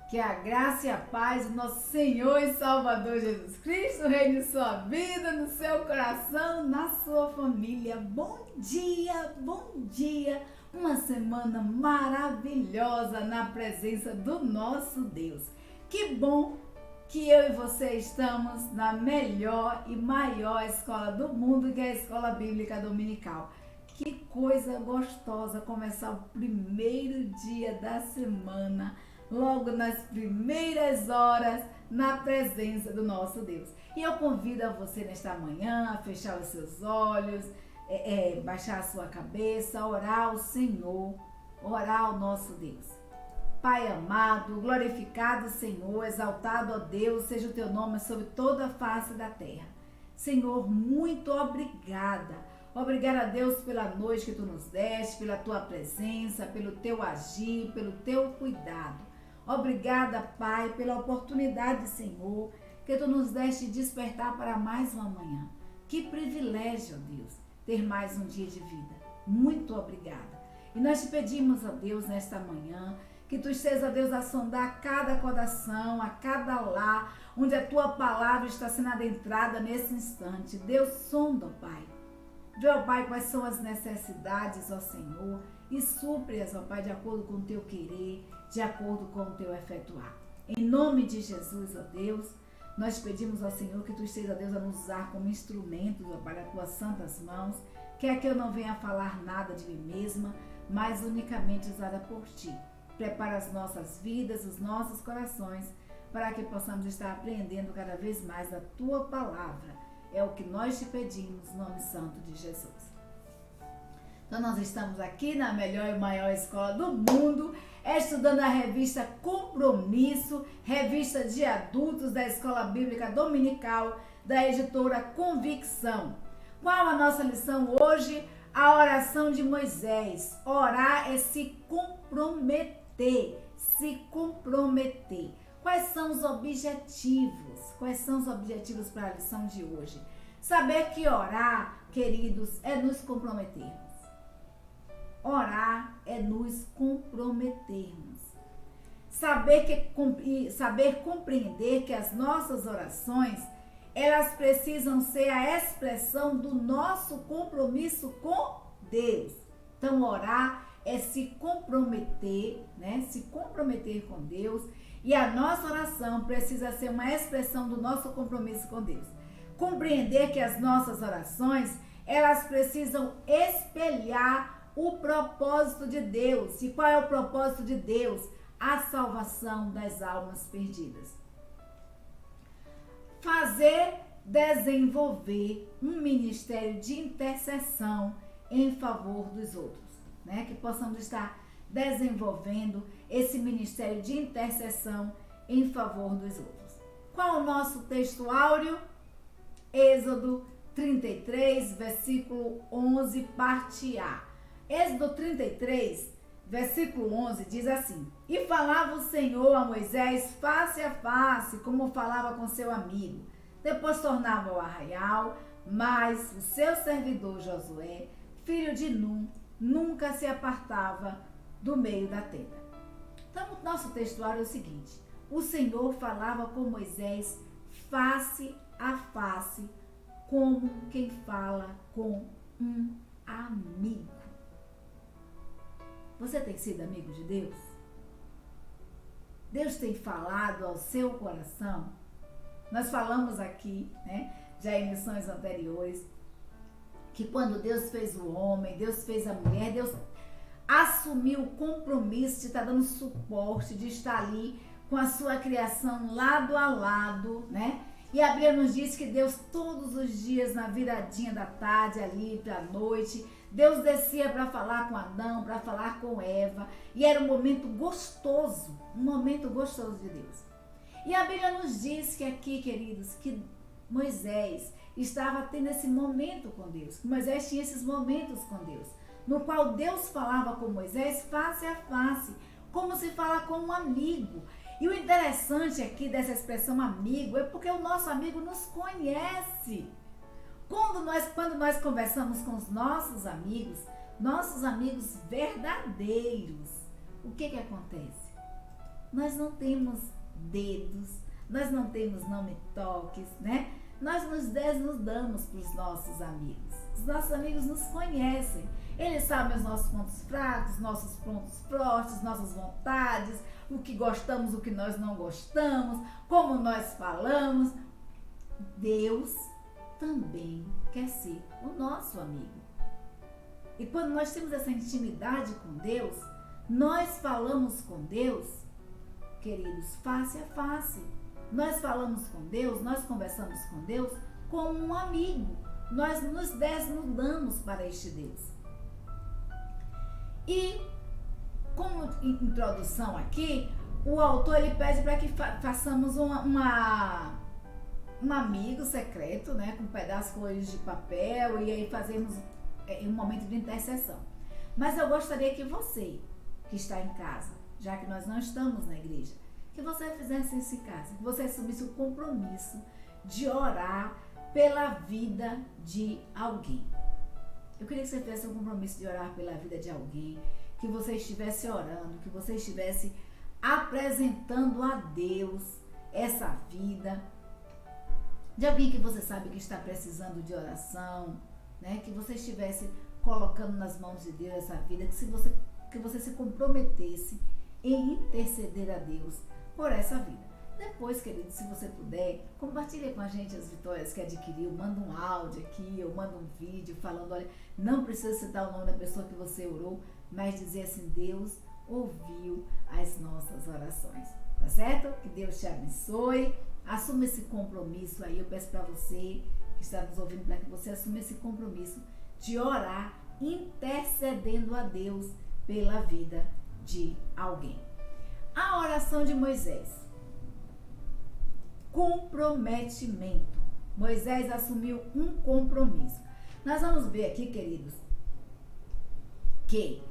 Que a graça e a paz do nosso Senhor e Salvador Jesus Cristo reine em sua vida, no seu coração, na sua família. Bom dia, bom dia. Uma semana maravilhosa na presença do nosso Deus. Que bom que eu e você estamos na melhor e maior escola do mundo, que é a Escola Bíblica Dominical. Que coisa gostosa começar o primeiro dia da semana, logo nas primeiras horas, na presença do nosso Deus. E eu convido a você nesta manhã a fechar os seus olhos, baixar a sua cabeça, orar ao Senhor, orar ao nosso Deus. Pai amado, glorificado Senhor, exaltado ó Deus, seja o teu nome sobre toda a face da terra. Senhor, muito obrigada. Obrigada a Deus pela noite que tu nos deste, pela tua presença, pelo teu agir, pelo teu cuidado. Obrigada, Pai, pela oportunidade, Senhor, que tu nos deste despertar para mais uma manhã. Que privilégio, ó Deus, ter mais um dia de vida. Muito obrigada. E nós te pedimos, ó Deus, nesta manhã, que tu estejas, ó Deus, a sondar cada coração, a cada lar, onde a tua palavra está sendo adentrada nesse instante. Deus, sonda, ó Pai. Vê, ó Pai, quais são as necessidades, ó Senhor, e supre-as, ó Pai, de acordo com o teu querer, de acordo com o teu efetuar. Em nome de Jesus, ó Deus, nós pedimos ao Senhor que tu estejas, ó Deus, a nos usar como instrumentos, ó Pai, das tuas santas mãos, quer que eu não venha falar nada de mim mesma, mas unicamente usada por ti. Prepara as nossas vidas, os nossos corações, para que possamos estar aprendendo cada vez mais a tua palavra. É o que nós te pedimos, no nome santo de Jesus. Então nós estamos aqui na melhor e maior escola do mundo, estudando a revista Compromisso, revista de adultos da Escola Bíblica Dominical, da editora Convicção. Qual a nossa lição hoje? A oração de Moisés. Orar é se comprometer, se comprometer. Quais são os objetivos? Quais são os objetivos para a lição de hoje? Saber que orar, queridos, é nos comprometermos. Orar é nos comprometermos. Saber compreender que as nossas orações, elas precisam ser a expressão do nosso compromisso com Deus. Então, orar é se comprometer, né? Se comprometer com Deus. E a nossa oração precisa ser uma expressão do nosso compromisso com Deus. Compreender que as nossas orações, elas precisam espelhar o propósito de Deus. E qual é o propósito de Deus? A salvação das almas perdidas. Desenvolver um ministério de intercessão em favor dos outros, né? Que possamos estar desenvolvendo esse ministério de intercessão em favor dos outros. Qual o nosso texto áureo? Êxodo 33, versículo 11, parte A. Êxodo 33, versículo 11, diz assim: E falava o Senhor a Moisés face a face, como falava com seu amigo. Depois tornava ao arraial, mas o seu servidor Josué, filho de Num, nunca se apartava do meio da tenda. Então, o nosso textuário é o seguinte: o Senhor falava com Moisés face a face, como quem fala com um amigo. Você tem sido amigo de Deus? Deus tem falado ao seu coração? Nós falamos aqui, né, já em lições anteriores, que quando Deus fez o homem, Deus fez a mulher, Deus assumiu o compromisso de estar dando suporte, de estar ali com a sua criação lado a lado, né? E a Bíblia nos diz que Deus todos os dias, na viradinha da tarde, ali para a noite, Deus descia para falar com Adão, para falar com Eva, e era um momento gostoso de Deus. E a Bíblia nos diz que aqui, queridos, que Moisés estava tendo esse momento com Deus, que Moisés tinha esses momentos com Deus, no qual Deus falava com Moisés face a face, como se fala com um amigo. E o interessante aqui dessa expressão amigo é porque o nosso amigo nos conhece. Quando nós conversamos com os nossos amigos verdadeiros, o que acontece? nós não temos dedos, nós não temos nome-toques, né? Nós nos desnudamos para os nossos amigos. Os nossos amigos nos conhecem. Eles sabem os nossos pontos fracos, nossos pontos fortes, nossas vontades, o que gostamos, o que nós não gostamos, como nós falamos. Deus também quer ser o nosso amigo. E quando nós temos essa intimidade com Deus, nós falamos com Deus, queridos, face a face. Nós falamos com Deus, nós conversamos com Deus como um amigo. Nós nos desnudamos para este Deus. E, como introdução aqui, o autor ele pede para que façamos um amigo secreto, né, com pedaços de papel, e aí fazemos um momento de intercessão. Mas eu gostaria que você, que está em casa, já que nós não estamos na igreja, que você fizesse esse caso, que você assumisse o compromisso de orar pela vida de alguém. Eu queria que você fizesse o compromisso de orar pela vida de alguém, que você estivesse orando, que você estivesse apresentando a Deus essa vida, de alguém que você sabe que está precisando de oração, né? Que você estivesse colocando nas mãos de Deus essa vida, que você se comprometesse em interceder a Deus por essa vida. Depois, querido, se você puder, compartilhe com a gente as vitórias que adquiriu, manda um áudio aqui, ou manda um vídeo falando, olha, não precisa citar o nome da pessoa que você orou, mas dizer assim, Deus ouviu as nossas orações, tá certo? Que Deus te abençoe, assuma esse compromisso aí, eu peço para você que está nos ouvindo, para que você assuma esse compromisso de orar, intercedendo a Deus pela vida de alguém. A oração de Moisés. Comprometimento. Moisés assumiu um compromisso. Nós vamos ver aqui, queridos, que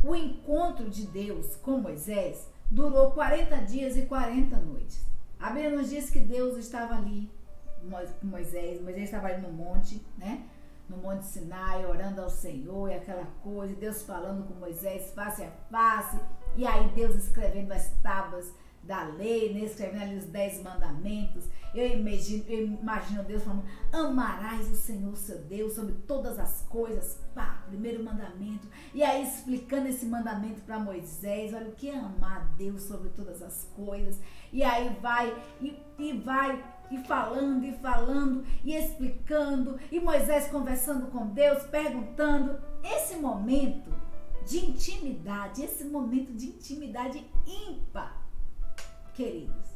o encontro de Deus com Moisés durou 40 dias e 40 noites. A Bíblia nos diz que Deus estava ali com Moisés. Moisés estava ali no monte, né? No Monte Sinai, orando ao Senhor e aquela coisa, Deus falando com Moisés face a face, e aí Deus escrevendo as tábuas da lei, né? Escrevendo ali os 10 mandamentos. Eu imagino Deus falando, amarás o Senhor seu Deus sobre todas as coisas, pá, primeiro mandamento, e aí explicando esse mandamento para Moisés, olha o que é amar Deus sobre todas as coisas, e aí vai falando e explicando, e Moisés conversando com Deus, perguntando. Esse momento de intimidade ímpar, queridos,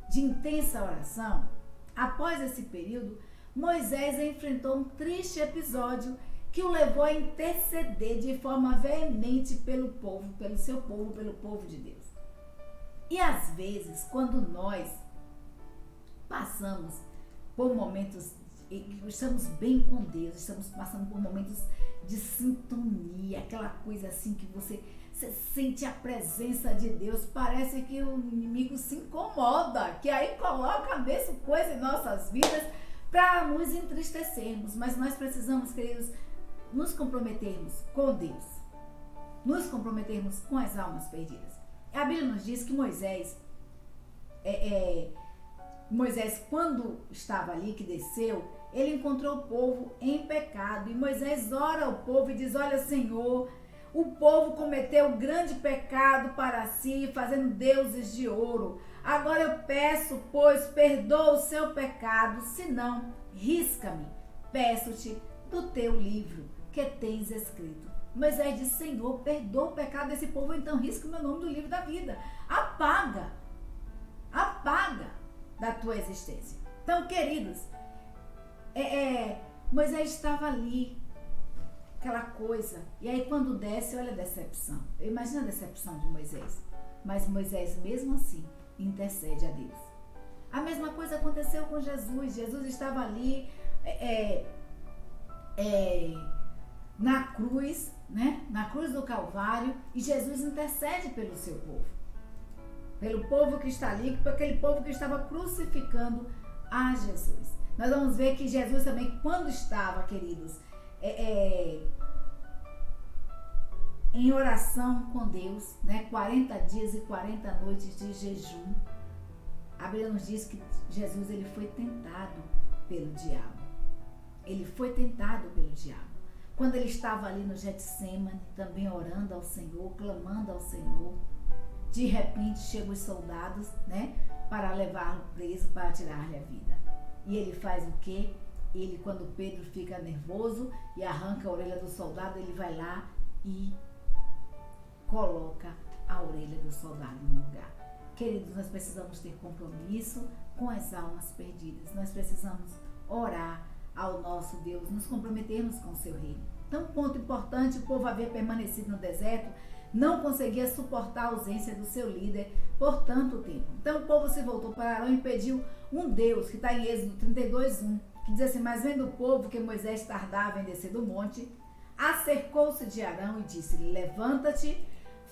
de intensa oração, após esse período, Moisés enfrentou um triste episódio que o levou a interceder de forma veemente pelo povo, pelo seu povo, pelo povo de Deus. E às vezes, quando nós passamos por momentos, estamos bem com Deus, estamos passando por momentos de sintonia, aquela coisa assim que você sente a presença de Deus, parece que o inimigo se incomoda, que aí coloca a mesma coisa em nossas vidas para nos entristecermos. Mas nós precisamos, queridos, nos comprometermos com Deus, nos comprometermos com as almas perdidas. A Bíblia nos diz que Moisés, quando estava ali, que desceu, ele encontrou o povo em pecado. E Moisés ora ao povo e diz, olha, Senhor, o povo cometeu grande pecado para si, fazendo deuses de ouro. Agora eu peço, pois, perdoa o seu pecado, senão, risca-me, peço-te do teu livro que tens escrito. Moisés diz, Senhor, perdoa o pecado desse povo, então risca o meu nome do livro da vida. Apaga da tua existência. Então, queridos, Moisés estava ali, aquela coisa, e aí quando desce, olha a decepção. Imagina a decepção de Moisés. Mas Moisés, mesmo assim, intercede a Deus. A mesma coisa aconteceu com Jesus. Jesus estava ali na cruz, né? Na cruz do Calvário, e Jesus intercede pelo seu povo. Pelo povo que está ali, por aquele povo que estava crucificando a Jesus. Nós vamos ver que Jesus também, quando estava, queridos, em oração com Deus, né? 40 dias e 40 noites de jejum. A Bíblia nos diz que Jesus, ele foi tentado pelo diabo. Ele foi tentado pelo diabo. Quando ele estava ali no Getsêmani, também orando ao Senhor, clamando ao Senhor, de repente chegam os soldados, né, para levá-lo preso, para tirar-lhe a vida. E ele faz o quê? Ele, quando Pedro fica nervoso e arranca a orelha do soldado, ele vai lá e coloca a orelha do soldado no lugar. Queridos, nós precisamos ter compromisso com as almas perdidas. Nós precisamos orar ao nosso Deus, nos comprometermos com o seu reino. Então, ponto importante, o povo havia permanecido no deserto, não conseguia suportar a ausência do seu líder por tanto tempo. Então, o povo se voltou para Arão e pediu um Deus, que está em Êxodo 32:1, que diz assim: mas vendo o povo que Moisés tardava em descer do monte, acercou-se de Arão e disse-lhe: levanta-te,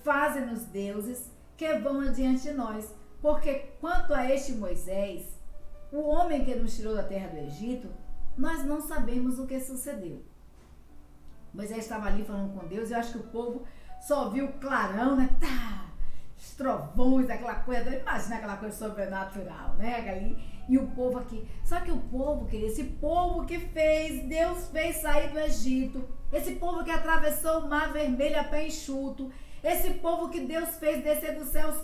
faze-nos deuses que vão adiante de nós, porque quanto a este Moisés, o homem que nos tirou da terra do Egito, nós não sabemos o que sucedeu. Moisés estava ali falando com Deus, e eu acho que o povo só viu o clarão, né? Tá, os trovões, aquela coisa, imagina aquela coisa sobrenatural, né? Ali, e o povo aqui. Só que o povo, querido, esse povo que Deus fez sair do Egito, esse povo que atravessou o Mar Vermelho a pé enxuto, esse povo que Deus fez descer do céu os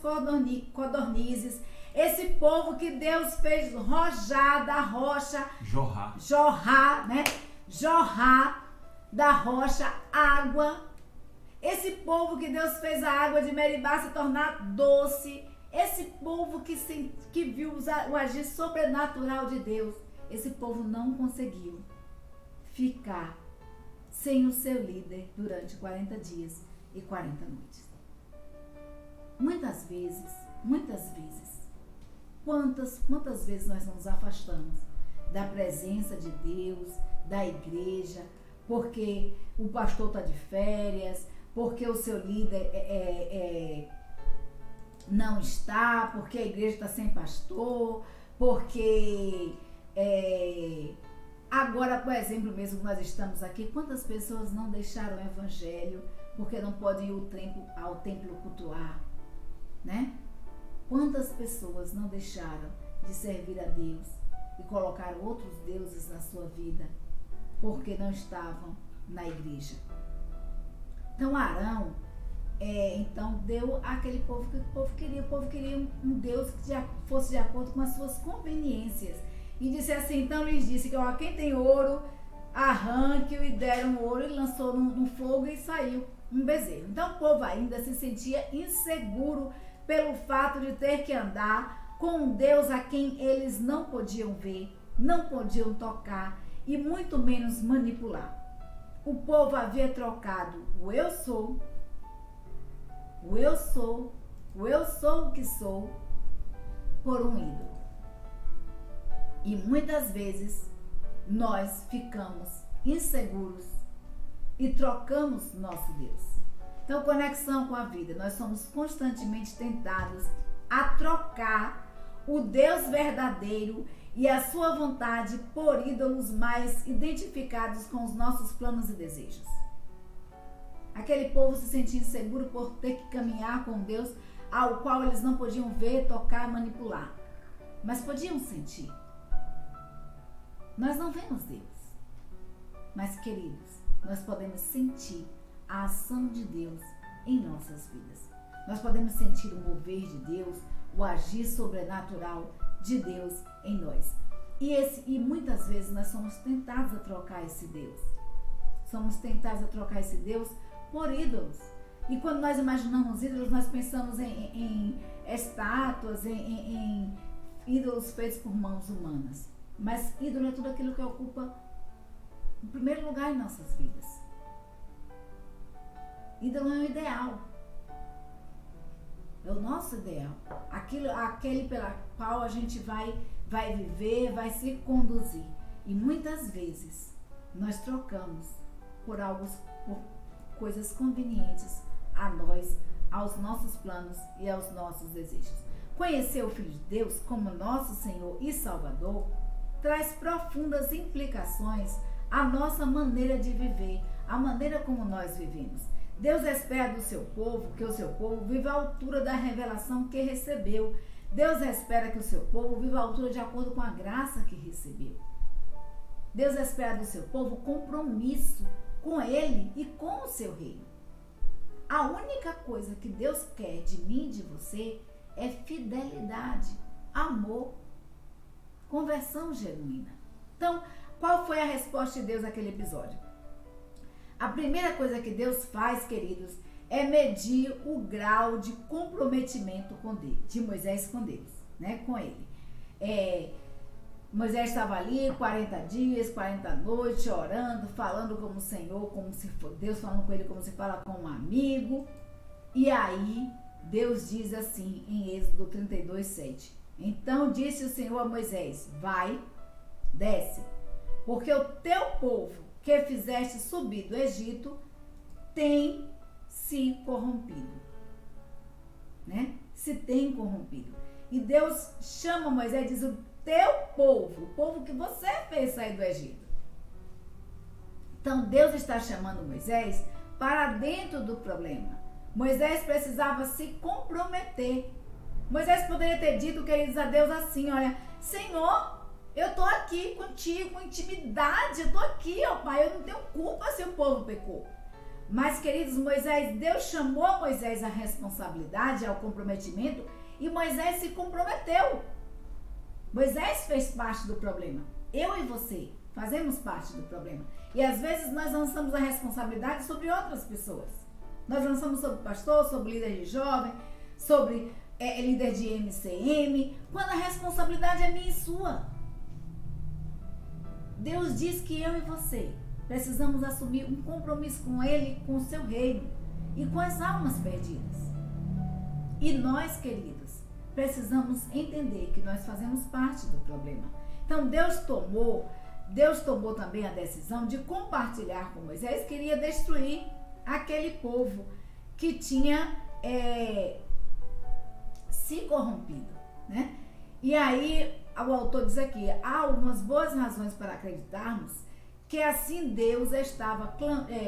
codornizes, esse povo que Deus fez rojar da rocha, jorrar, né? Jorrar da rocha água. Esse povo que Deus fez a água de Meribá se tornar doce. Esse povo que viu o agir sobrenatural de Deus. Esse povo não conseguiu ficar sem o seu líder durante 40 dias e 40 noites. Muitas vezes, quantas vezes nós nos afastamos da presença de Deus, da igreja, porque o pastor está de férias, porque o seu líder não está, porque a igreja está sem pastor, porque agora, por exemplo, mesmo que nós estamos aqui, quantas pessoas não deixaram o evangelho porque não podem ir ao templo cultuar, né? Quantas pessoas não deixaram de servir a Deus e colocaram outros deuses na sua vida porque não estavam na igreja? Então Arão, então deu àquele povo que o povo queria. O povo queria um Deus que fosse de acordo com as suas conveniências. E disse assim, então lhes disse que ó, quem tem ouro, arranque-o, e deram o ouro e lançou no fogo e saiu um bezerro. Então o povo ainda se sentia inseguro pelo fato de ter que andar com um Deus a quem eles não podiam ver, não podiam tocar e muito menos manipular. O povo havia trocado o eu sou o que sou, por um ídolo. E muitas vezes nós ficamos inseguros e trocamos nosso Deus. Então, conexão com a vida. Nós somos constantemente tentados a trocar o Deus verdadeiro e a sua vontade por ídolos mais identificados com os nossos planos e desejos. Aquele povo se sentia inseguro por ter que caminhar com Deus ao qual eles não podiam ver, tocar, manipular, mas podiam sentir. Nós não vemos Deus, mas, queridos, nós podemos sentir a ação de Deus em nossas vidas. Nós podemos sentir o mover de Deus, o agir sobrenatural de Deus em nós. E muitas vezes nós somos tentados a trocar esse Deus. Somos tentados a trocar esse Deus por ídolos. E quando nós imaginamos ídolos, nós pensamos em estátuas, em ídolos feitos por mãos humanas. Mas ídolo é tudo aquilo que ocupa o primeiro lugar em nossas vidas. Ídolo é um ideal. É o nosso ideal. Aquele pela qual a gente vai viver, vai se conduzir. E muitas vezes nós trocamos por coisas convenientes a nós, aos nossos planos e aos nossos desejos. Conhecer o Filho de Deus como nosso Senhor e Salvador traz profundas implicações à nossa maneira de viver, à maneira como nós vivemos. Deus espera do seu povo que o seu povo viva à altura da revelação que recebeu. Deus espera que o seu povo viva à altura de acordo com a graça que recebeu. Deus espera do seu povo compromisso com ele e com o seu reino. A única coisa que Deus quer de mim e de você é fidelidade, amor, conversão genuína. Então, qual foi a resposta de Deus naquele episódio? A primeira coisa que Deus faz, queridos, é medir o grau de comprometimento de Moisés com Deus, né? Com ele. Moisés estava ali 40 dias, 40 noites, orando, falando como o Senhor, como se for Deus falando com ele como se fala com um amigo. E aí, Deus diz assim em Êxodo 32, 7. Então disse o Senhor a Moisés: vai, desce, porque o teu povo que fizeste subir do Egito tem se corrompido, né? Se tem corrompido. E Deus chama Moisés e diz: o teu povo, o povo que você fez sair do Egito. Então Deus está chamando Moisés para dentro do problema. Moisés precisava se comprometer. Moisés poderia ter dito, queridos, a Deus assim: olha, Senhor, eu tô aqui contigo, com intimidade, eu tô aqui, ó Pai, eu não tenho culpa se o povo pecou. Mas, queridos, Deus chamou Moisés à responsabilidade, ao comprometimento, e Moisés se comprometeu. Moisés fez parte do problema. Eu e você fazemos parte do problema. E às vezes nós lançamos a responsabilidade sobre outras pessoas. Nós lançamos sobre pastor, sobre líder de jovem, sobre líder de MCM, quando a responsabilidade é minha e sua. Deus diz que eu e você precisamos assumir um compromisso com Ele, com o seu reino e com as almas perdidas. E nós, queridos, precisamos entender que nós fazemos parte do problema. Então Deus tomou também a decisão de compartilhar com Moisés, queria destruir aquele povo que tinha se corrompido, né? E aí o autor diz aqui: há algumas boas razões para acreditarmos que assim Deus estava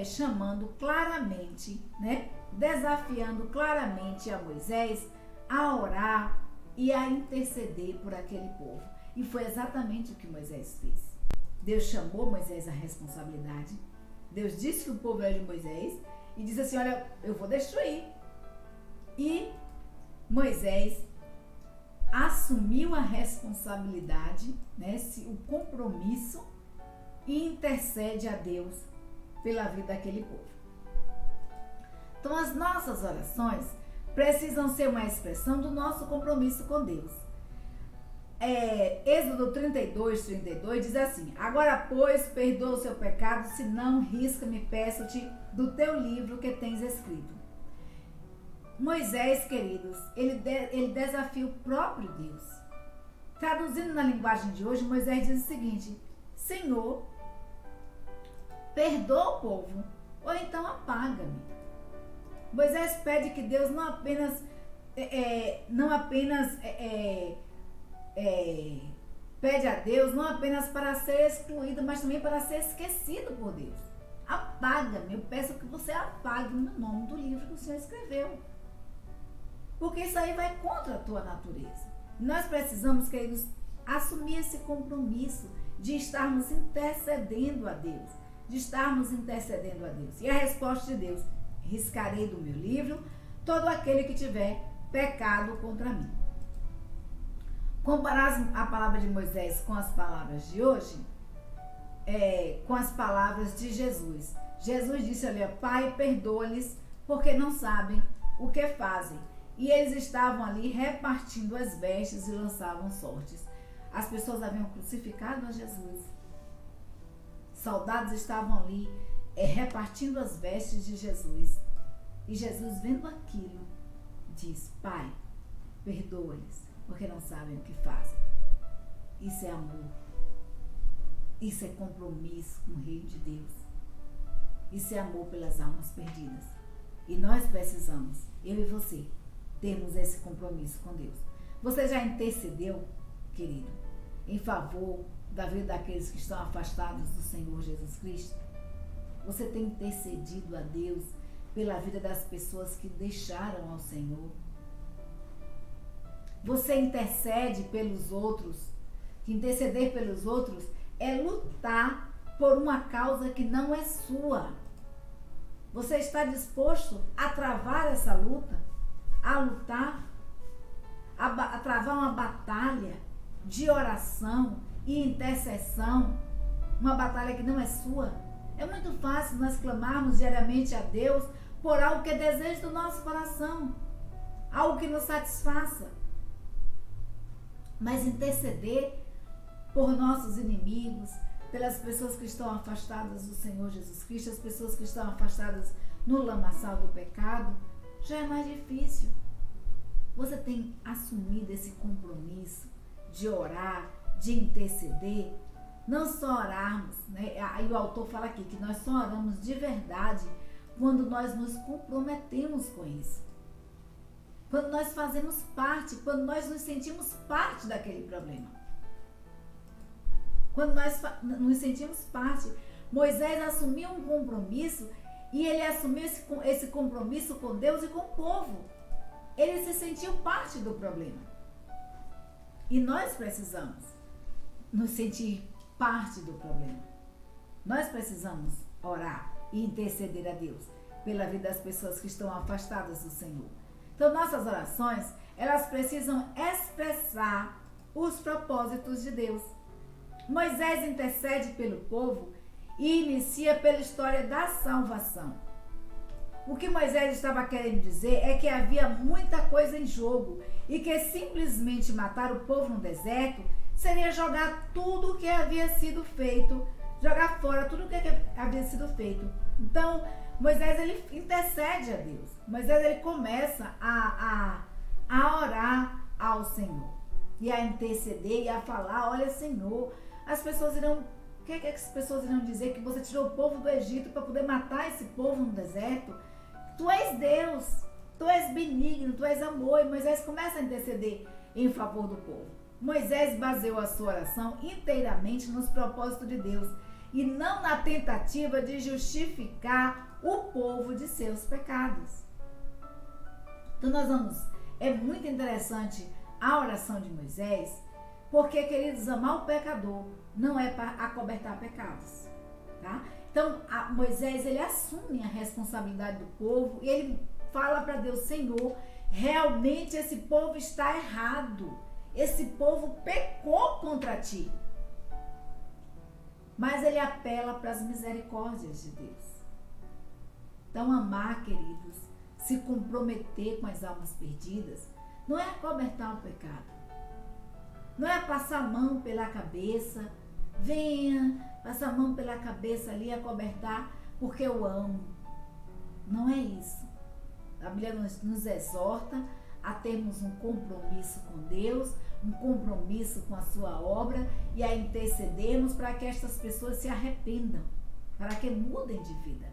chamando claramente, né? Desafiando claramente a Moisés a orar e a interceder por aquele povo. E foi exatamente o que Moisés fez. Deus chamou Moisés à responsabilidade. Deus disse que o povo era de Moisés e disse assim: olha, eu vou destruir. E Moisés assumiu a responsabilidade, né, o compromisso, e intercede a Deus pela vida daquele povo. Então as nossas orações precisam ser uma expressão do nosso compromisso com Deus. Êxodo 32 diz assim: agora pois perdoa o seu pecado, se não risca-me, peço-te do teu livro que tens escrito. Moisés, queridos, ele desafia o próprio Deus. Traduzindo na linguagem de hoje, Moisés diz o seguinte: Senhor, perdoa o povo, ou então apaga-me. Moisés pede que Deus não apenas pede a Deus não apenas para ser excluído, mas também para ser esquecido por Deus. Apaga-me, eu peço que você apague o meu nome do livro que o Senhor escreveu. Porque isso aí vai contra a tua natureza. Nós precisamos, queridos, assumir esse compromisso de estarmos intercedendo a Deus. E a resposta de Deus: riscarei do meu livro todo aquele que tiver pecado contra mim. Comparar a palavra de Moisés com as palavras de hoje, com as palavras de Jesus. Jesus disse ali: Pai, perdoa-lhes, porque não sabem o que fazem. E eles estavam ali repartindo as vestes e lançavam sortes. As pessoas haviam crucificado a Jesus. Soldados estavam ali repartindo as vestes de Jesus. E Jesus, vendo aquilo, diz: Pai, perdoa-lhes, porque não sabem o que fazem. Isso é amor. Isso é compromisso com o reino de Deus. Isso é amor pelas almas perdidas. E nós precisamos, eu e você, termos esse compromisso com Deus. Você já intercedeu, querido, em favor da vida daqueles que estão afastados do Senhor Jesus Cristo? Você tem intercedido a Deus pela vida das pessoas que deixaram ao Senhor. Você intercede pelos outros. Interceder pelos outros é lutar por uma causa que não é sua. Você está disposto a travar essa luta? A lutar? A travar uma batalha de oração e intercessão? Uma batalha que não é sua? É muito fácil nós clamarmos diariamente a Deus por algo que é desejo do nosso coração. Algo que nos satisfaça. Mas interceder por nossos inimigos, pelas pessoas que estão afastadas do Senhor Jesus Cristo, as pessoas que estão afastadas no lamaçal do pecado, já é mais difícil. Você tem assumido esse compromisso de orar, de interceder? Não só orarmos, né? Aí o autor fala aqui que nós só oramos de verdade quando nós nos comprometemos com isso. Quando nós fazemos parte, quando nós nos sentimos parte daquele problema. Quando nós nos sentimos parte. Moisés assumiu um compromisso e ele assumiu esse compromisso com Deus e com o povo. Ele se sentiu parte do problema. E nós precisamos nos sentir parte do problema. Nós precisamos orar e interceder a Deus pela vida das pessoas que estão afastadas do Senhor. Então, nossas orações, elas precisam expressar os propósitos de Deus. Moisés intercede pelo povo e inicia pela história da salvação. O que Moisés estava querendo dizer é que havia muita coisa em jogo e que simplesmente matar o povo no deserto seria jogar tudo o que havia sido feito, jogar fora tudo o que havia sido feito. Então, Moisés, ele intercede a Deus. Moisés, ele começa a orar ao Senhor e a interceder e a falar: olha, Senhor, as pessoas irão... O que é que as pessoas irão dizer? Que você tirou o povo do Egito para poder matar esse povo no deserto? Tu és Deus, tu és benigno, tu és amor. E Moisés começa a interceder em favor do povo. Moisés baseou a sua oração inteiramente nos propósitos de Deus e não na tentativa de justificar o povo de seus pecados. Então nós vamos... É muito interessante a oração de Moisés, porque, queridos, amar o pecador não é para acobertar pecados, tá? Então, Moisés, ele assume a responsabilidade do povo e ele fala para Deus: Senhor, realmente esse povo está errado. Esse povo pecou contra ti. Mas ele apela para as misericórdias de Deus. Então, amar, queridos, se comprometer com as almas perdidas, não é acobertar o pecado. Não é passar a mão pela cabeça, venha, passar a mão pela cabeça ali, acobertar, porque eu amo. Não é isso. A Bíblia nos exorta a termos um compromisso com Deus, um compromisso com a sua obra e a intercedermos para que estas pessoas se arrependam, para que mudem de vida.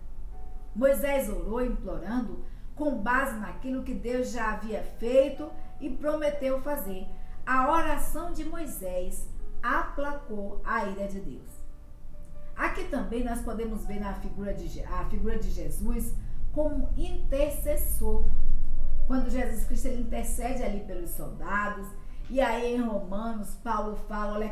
Moisés orou implorando com base naquilo que Deus já havia feito e prometeu fazer. A oração de Moisés aplacou a ira de Deus. Aqui também nós podemos ver a figura de Jesus como intercessor. Quando Jesus Cristo, ele intercede ali pelos soldados, e aí em Romanos, Paulo fala: olha,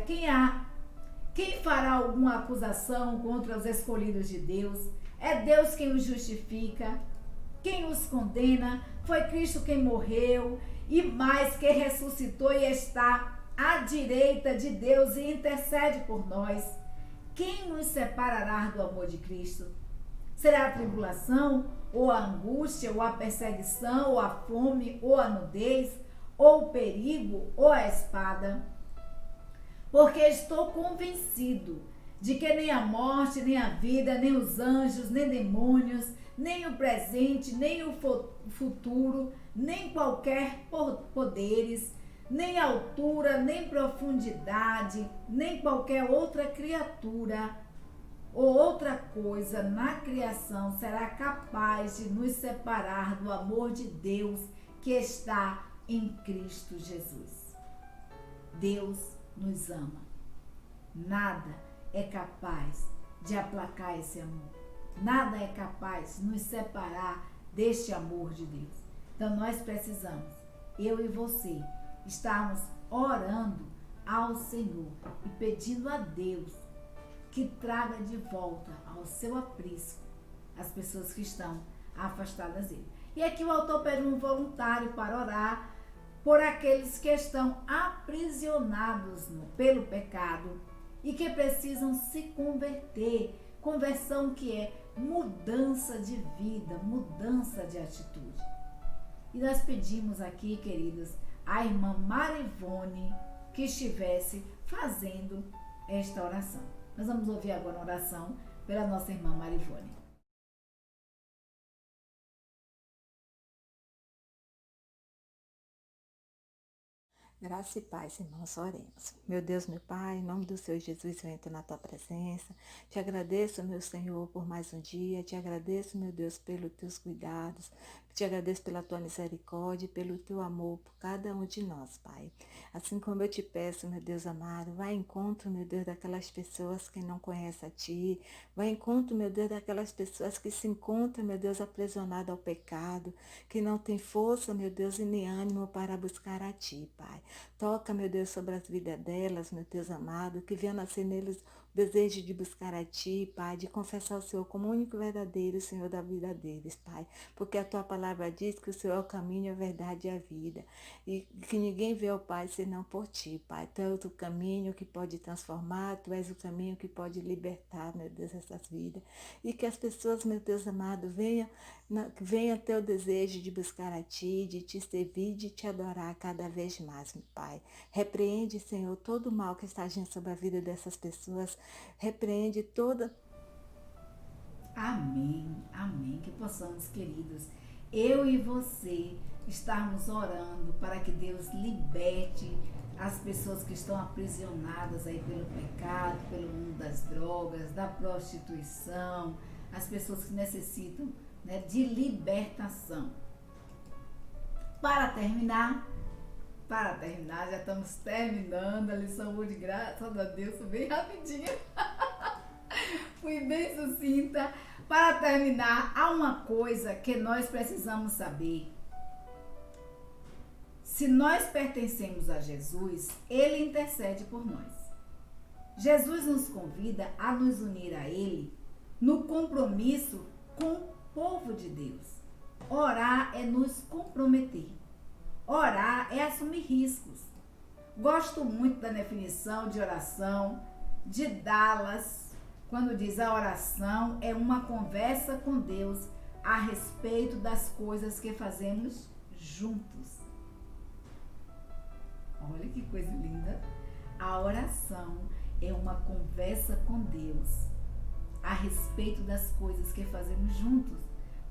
quem fará alguma acusação contra os escolhidos de Deus? É Deus quem os justifica, quem os condena. Foi Cristo quem morreu e mais, que ressuscitou e está à direita de Deus e intercede por nós. Quem nos separará do amor de Cristo? Será a tribulação, ou a angústia, ou a perseguição, ou a fome, ou a nudez, ou o perigo, ou a espada? Porque estou convencido de que nem a morte, nem a vida, nem os anjos, nem demônios, nem o presente, nem o futuro, nem qualquer poderes, nem altura, nem profundidade, nem qualquer outra criatura ou outra coisa na criação será capaz de nos separar do amor de Deus que está em Cristo Jesus. Deus nos ama. Nada é capaz de aplacar esse amor. Nada é capaz de nos separar deste amor de Deus. Então nós precisamos, eu e você, estarmos orando ao Senhor e pedindo a Deus que traga de volta ao seu aprisco as pessoas que estão afastadas dele. E aqui o autor pede um voluntário para orar por aqueles que estão aprisionados pelo pecado e que precisam se converter. Conversão que é mudança de vida, mudança de atitude. E nós pedimos aqui, queridos, a irmã Marivone que estivesse fazendo esta oração. Nós vamos ouvir agora a oração pela nossa irmã Marivone. Graça e paz, irmãos, oremos. Meu Deus, meu Pai, em nome do Senhor Jesus, eu entro na Tua presença. Te agradeço, meu Senhor, por mais um dia. Te agradeço, meu Deus, pelos Teus cuidados. Te agradeço pela Tua misericórdia, pelo Teu amor por cada um de nós, Pai. Assim como eu te peço, meu Deus amado, vai em encontro, meu Deus, daquelas pessoas que não conhecem a Ti. Vai em encontro, meu Deus, daquelas pessoas que se encontram, meu Deus, aprisionadas ao pecado, que não tem força, meu Deus, e nem ânimo para buscar a Ti, Pai. Toca, meu Deus, sobre as vidas delas, meu Deus amado, que venha nascer neles o desejo de buscar a Ti, Pai, de confessar o Senhor como o único verdadeiro Senhor da vida deles, Pai. Porque a Tua palavra diz que o Senhor é o caminho, a verdade e a vida. E que ninguém vê o Pai senão por Ti, Pai. Tu és o caminho que pode transformar, Tu és o caminho que pode libertar, meu Deus, essas vidas. E que as pessoas, meu Deus amado, venha ter o desejo de buscar a Ti, de Te servir, de Te adorar cada vez mais, meu Pai. Repreende, Senhor, todo o mal que está agindo sobre a vida dessas pessoas. Repreende toda... Amém, amém. Que possamos, queridos, eu e você, estarmos orando para que Deus liberte as pessoas que estão aprisionadas aí pelo pecado, pelo mundo das drogas, da prostituição, as pessoas que necessitam, né, de libertação. Para terminar, já estamos terminando a lição hoje, graças a Deus, bem rapidinho. Fui bem sucinta. Para terminar, há uma coisa que nós precisamos saber. Se nós pertencemos a Jesus, Ele intercede por nós. Jesus nos convida a nos unir a Ele no compromisso com o povo de Deus. Orar é nos comprometer. Orar é assumir riscos. Gosto muito da definição de oração de Dallas, quando diz a oração é uma conversa com Deus a respeito das coisas que fazemos juntos. Olha que coisa linda. A oração é uma conversa com Deus a respeito das coisas que fazemos juntos.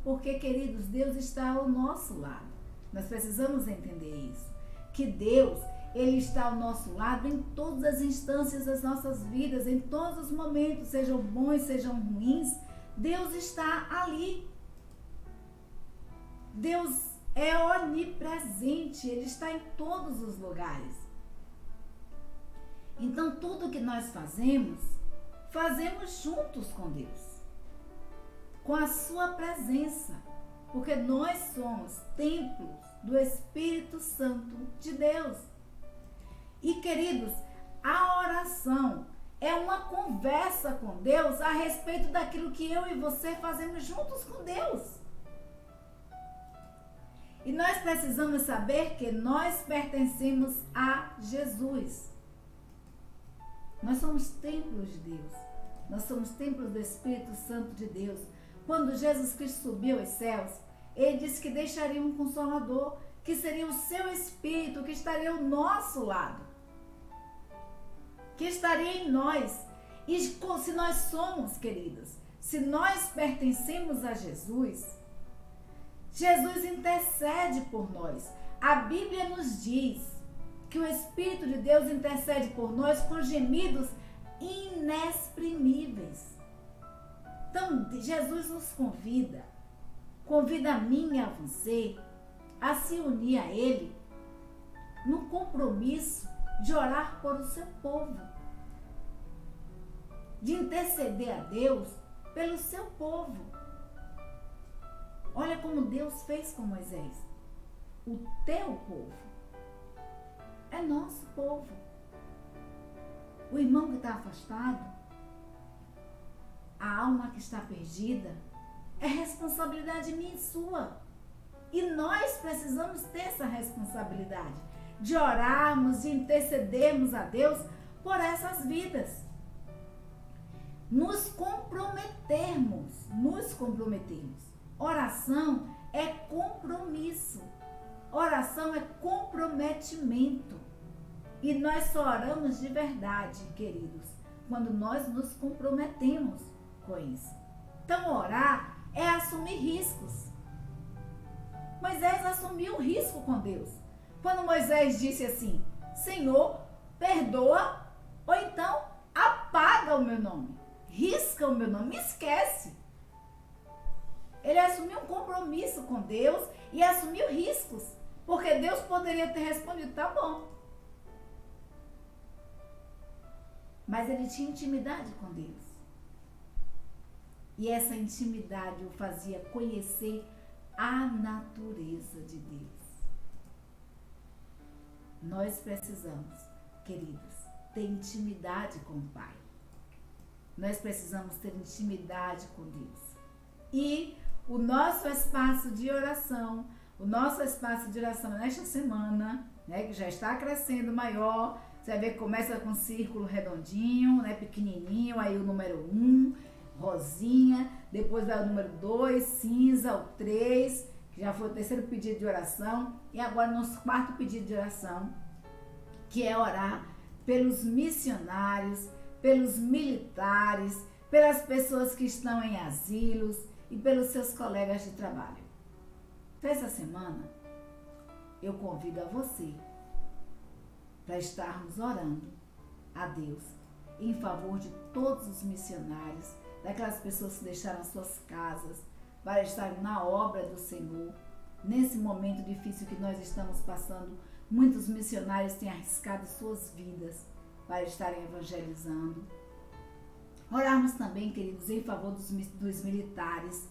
Porque, queridos, Deus está ao nosso lado. Nós precisamos entender isso. Que Deus, Ele está ao nosso lado em todas as instâncias das nossas vidas, em todos os momentos, sejam bons, sejam ruins. Deus está ali. Deus é onipresente, Ele está em todos os lugares. Então, tudo que nós fazemos juntos com Deus, com a sua presença, porque nós somos templos do Espírito Santo de Deus. E, queridos, a oração é uma conversa com Deus a respeito daquilo que eu e você fazemos juntos com Deus. E nós precisamos saber que nós pertencemos a Jesus. Nós somos templos de Deus. Nós somos templos do Espírito Santo de Deus. Quando Jesus Cristo subiu aos céus, Ele disse que deixaria um Consolador, que seria o seu Espírito, que estaria ao nosso lado, que estaria em nós. E se nós somos, queridos, se nós pertencemos a Jesus, Jesus intercede por nós. A Bíblia nos diz que o Espírito de Deus intercede por nós com gemidos inexprimíveis. Então, Jesus nos convida a mim e a você a se unir a Ele no compromisso de orar por o seu povo, de interceder a Deus pelo seu povo. Olha como Deus fez com Moisés. O teu povo é nosso povo. O irmão que está afastado, a alma que está perdida, é responsabilidade minha e sua. E nós precisamos ter essa responsabilidade de orarmos, de intercedermos a Deus por essas vidas. Nos comprometermos. Oração é compromisso. Oração é comprometimento. E nós só oramos de verdade, queridos, quando nós nos comprometemos com isso. Então, orar é assumir riscos. Moisés assumiu o risco com Deus. Quando Moisés disse assim, Senhor, perdoa, ou então apaga o meu nome, risca o meu nome, me esquece. Ele assumiu um compromisso com Deus e assumiu riscos, porque Deus poderia ter respondido, tá bom. Mas ele tinha intimidade com Deus. E essa intimidade o fazia conhecer a natureza de Deus. Nós precisamos, queridos, ter intimidade com o Pai. Nós precisamos ter intimidade com Deus. E o nosso espaço de oração nesta semana, né, que já está crescendo maior, você vai ver que começa com um círculo redondinho, né, pequenininho, aí o número 1, rosinha, depois vai o número 2, cinza, o 3, que já foi o terceiro pedido de oração, e agora nosso quarto pedido de oração, que é orar pelos missionários, pelos militares, pelas pessoas que estão em asilos e pelos seus colegas de trabalho. Então, essa semana, eu convido a você para estarmos orando a Deus em favor de todos os missionários, daquelas pessoas que deixaram suas casas para estarem na obra do Senhor. Nesse momento difícil que nós estamos passando, muitos missionários têm arriscado suas vidas para estarem evangelizando. Orarmos também, queridos, em favor dos militares.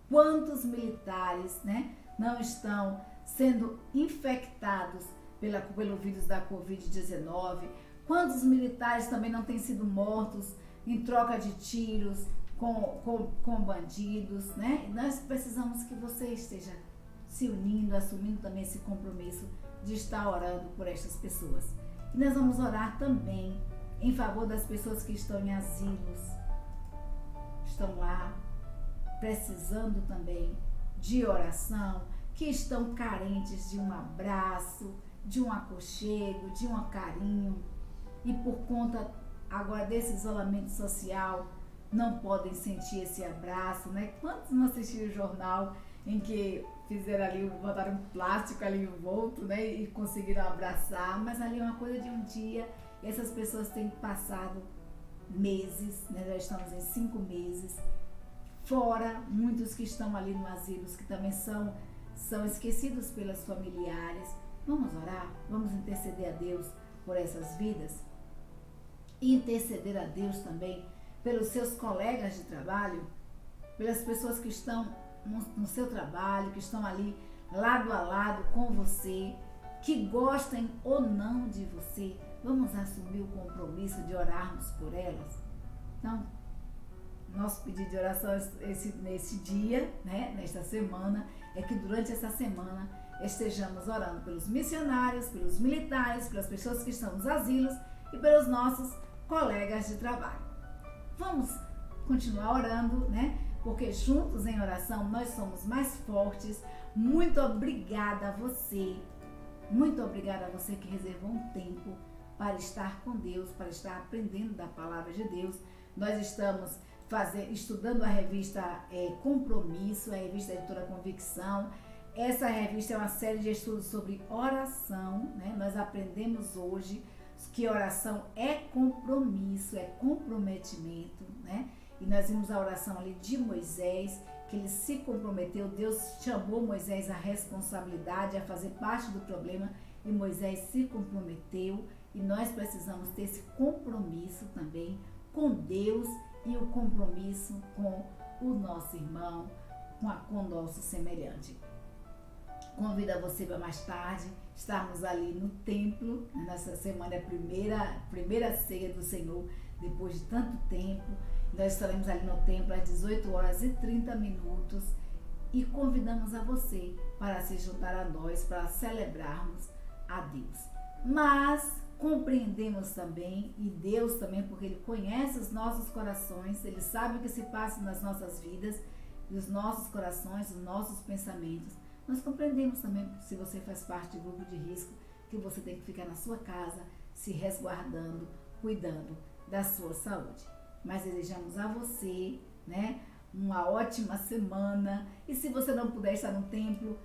Quantos militares, né, não estão sendo infectados pelo vírus da Covid-19? Quantos militares também não têm sido mortos em troca de tiros com bandidos, né? E nós precisamos que você esteja se unindo, assumindo também esse compromisso de estar orando por estas pessoas. E nós vamos orar também em favor das pessoas que estão em asilos, estão lá precisando também de oração, que estão carentes de um abraço, de um aconchego, de um carinho, e por conta agora desse isolamento social não podem sentir esse abraço, né? Quantos não assistiram o jornal em que fizeram ali, botaram um plástico ali envolto, né? E conseguiram abraçar, mas ali é uma coisa de um dia, e essas pessoas têm passado meses, né? Já estamos em 5 meses, fora muitos que estão ali no asilo, que também são esquecidos pelas familiares. Vamos orar, vamos interceder a Deus por essas vidas e interceder a Deus também pelos seus colegas de trabalho, pelas pessoas que estão no seu trabalho, que estão ali lado a lado com você, que gostem ou não de você. Vamos assumir o compromisso de orarmos por elas. Então, nosso pedido de oração nesse dia, né, nesta semana, é que durante essa semana estejamos orando pelos missionários, pelos militares, pelas pessoas que estão nos asilos e pelos nossos colegas de trabalho. Vamos continuar orando, né? Porque juntos em oração nós somos mais fortes. Muito obrigada a você. Muito obrigada a você que reservou um tempo para estar com Deus, para estar aprendendo da palavra de Deus. Nós estamos estudando a revista Compromisso, a revista da Editora Convicção. Essa revista é uma série de estudos sobre oração, né? Nós aprendemos hoje que oração é compromisso, é comprometimento, né? E nós vimos a oração ali de Moisés, que ele se comprometeu, Deus chamou Moisés à responsabilidade, a fazer parte do problema, e Moisés se comprometeu, e nós precisamos ter esse compromisso também com Deus e o compromisso com o nosso irmão, com o nosso semelhante. Convido você para mais tarde estarmos ali no templo. Nessa semana é a primeira ceia do Senhor, depois de tanto tempo. Nós estaremos ali no templo às 18h30 e convidamos a você para se juntar a nós, para celebrarmos a Deus. Mas compreendemos também, e Deus também, porque Ele conhece os nossos corações, Ele sabe o que se passa nas nossas vidas, os nossos corações, os nossos pensamentos. Nós compreendemos também, se você faz parte de grupo de risco, que você tem que ficar na sua casa, se resguardando, cuidando da sua saúde. Mas desejamos a você, né, uma ótima semana. E se você não puder estar no templo,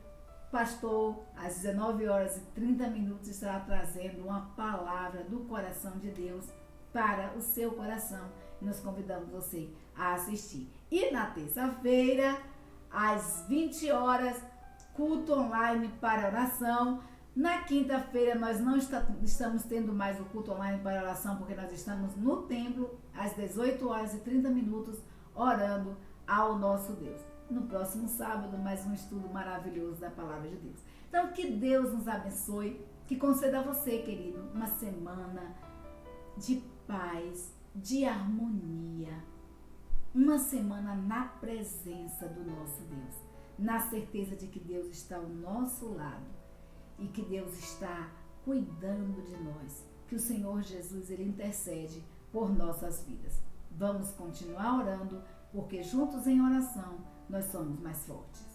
pastor, às 19h30 estará trazendo uma palavra do coração de Deus para o seu coração. E nós convidamos você a assistir. E na terça-feira, às 20h, culto online para oração. Na quinta-feira nós não estamos tendo mais o culto online para oração, porque nós estamos no templo às 18h30 orando ao nosso Deus. No próximo sábado, mais um estudo maravilhoso da Palavra de Deus. Então, que Deus nos abençoe, que conceda a você, querido, uma semana de paz, de harmonia, uma semana na presença do nosso Deus, na certeza de que Deus está ao nosso lado e que Deus está cuidando de nós, que o Senhor Jesus, Ele intercede por nossas vidas. Vamos continuar orando, porque juntos em oração nós somos mais fortes.